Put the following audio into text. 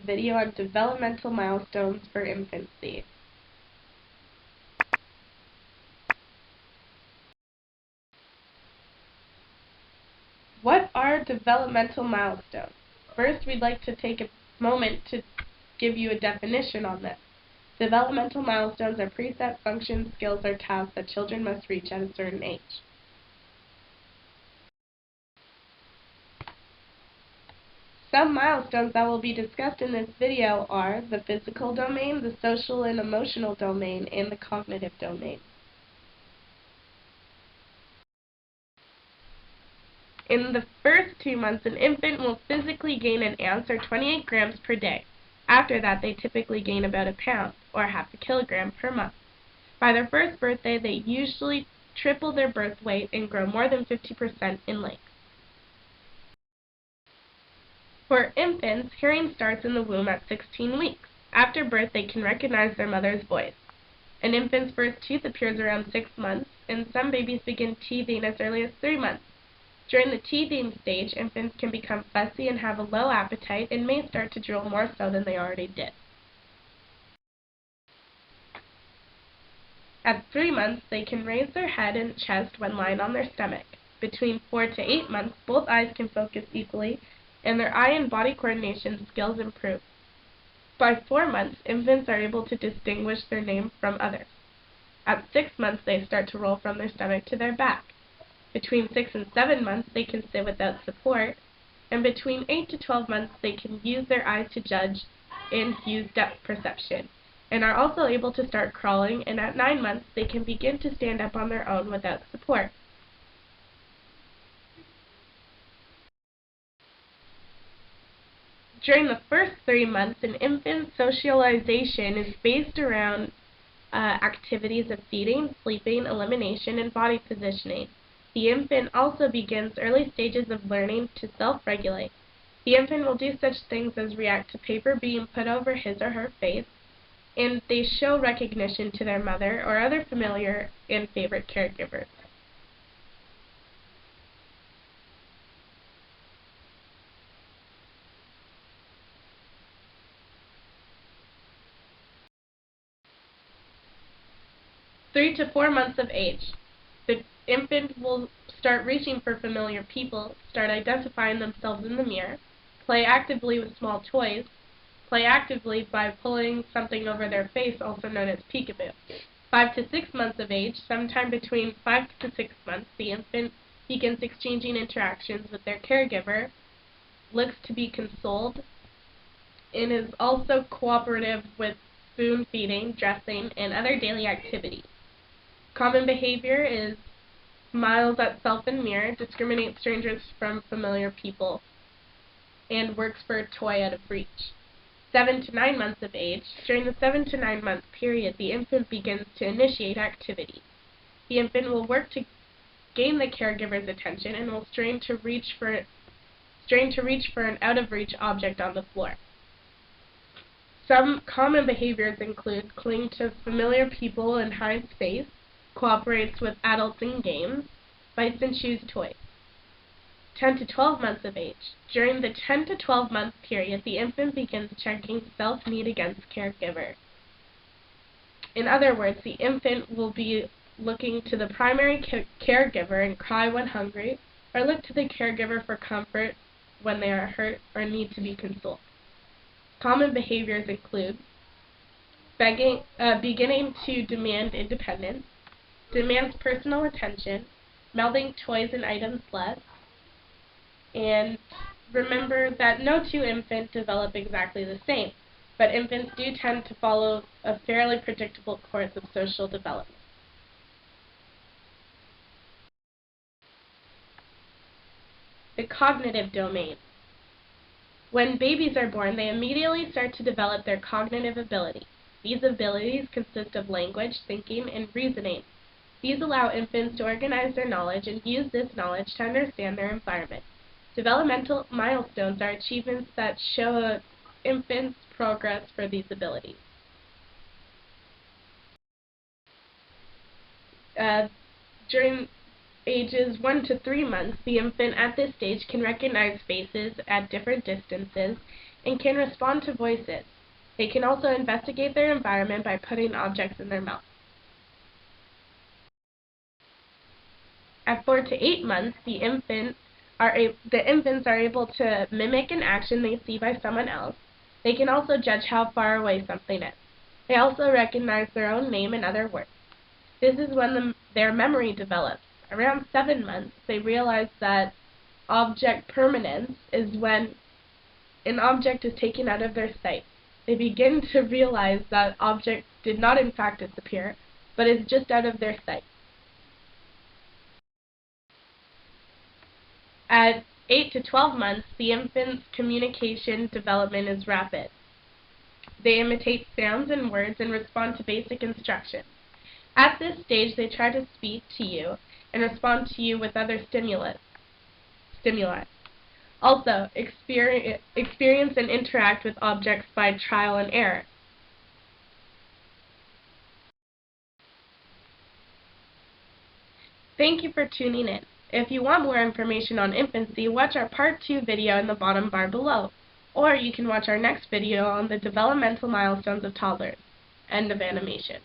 video on developmental milestones for infancy. What are developmental milestones? First, we'd like to take a moment to give you a definition on this. Developmental milestones are preset functions, skills, or tasks that children must reach at a certain age. Some milestones that will be discussed in this video are the physical domain, the social and emotional domain, and the cognitive domain. In the first 2 months, an infant will physically gain an ounce or 28 grams per day. After that, they typically gain about a pound, or half a kilogram per month. By their first birthday, they usually triple their birth weight and grow more than 50% in length. For infants, hearing starts in the womb at 16 weeks. After birth, they can recognize their mother's voice. An infant's first tooth appears around 6 months, and some babies begin teething as early as 3 months. During the teething stage, infants can become fussy and have a low appetite and may start to drool more so than they already did. At 3 months, they can raise their head and chest when lying on their stomach. Between 4 to 8 months, both eyes can focus equally, and their eye and body coordination skills improve. By 4 months, infants are able to distinguish their name from others. At 6 months, they start to roll from their stomach to their back. Between 6 and 7 months, they can sit without support, and between 8 to 12 months, they can use their eyes to judge and use depth perception, and are also able to start crawling, and at 9 months, they can begin to stand up on their own without support. During the first 3 months, an infant's socialization is based around activities of feeding, sleeping, elimination, and body positioning. The infant also begins early stages of learning to self-regulate. The infant will do such things as react to paper being put over his or her face, and they show recognition to their mother or other familiar and favorite caregivers. Three to 4 months of age. The infant will start reaching for familiar people, start identifying themselves in the mirror, play actively with small toys, play actively by pulling something over their face, also known as peekaboo. 5 to 6 months of age, sometime between 5 to 6 months, the infant begins exchanging interactions with their caregiver, looks to be consoled, and is also cooperative with spoon feeding, dressing, and other daily activities. Common behavior is smiles at self and mirror, discriminates strangers from familiar people, and works for a toy out of reach. 7 to 9 months of age. During the 7 to 9 month period, the infant begins to initiate activity. The infant will work to gain the caregiver's attention and will strain to reach for an out-of-reach object on the floor. Some common behaviors include cling to familiar people and hide space, cooperates with adults in games, bites and chews toys. 10 to 12 months of age. During the 10 to 12 month period, the infant begins checking self-need against caregiver. In other words, the infant will be looking to the primary caregiver and cry when hungry, or look to the caregiver for comfort when they are hurt or need to be consoled. Common behaviors include beginning to demand independence, demands personal attention, melding toys and items less, and remember that no two infants develop exactly the same, but infants do tend to follow a fairly predictable course of social development. The cognitive domain. When babies are born, they immediately start to develop their cognitive abilities. These abilities consist of language, thinking, and reasoning. These allow infants to organize their knowledge and use this knowledge to understand their environment. Developmental milestones are achievements that show an infant's progress for these abilities. During ages 1 to 3 months, the infant at this stage can recognize faces at different distances and can respond to voices. They can also investigate their environment by putting objects in their mouth. At 4 to 8 months, the infants are able to mimic an action they see by someone else. They can also judge how far away something is. They also recognize their own name and other words. This is when their memory develops. Around 7 months, they realize that object permanence is when an object is taken out of their sight. They begin to realize that object did not in fact disappear, but is just out of their sight. At 8 to 12 months, the infant's communication development is rapid. They imitate sounds and words and respond to basic instructions. At this stage, they try to speak to you and respond to you with other stimuli. Also, experience and interact with objects by trial and error. Thank you for tuning in. If you want more information on infancy, watch our Part 2 video in the bottom bar below, or you can watch our next video on the developmental milestones of toddlers. End of animation.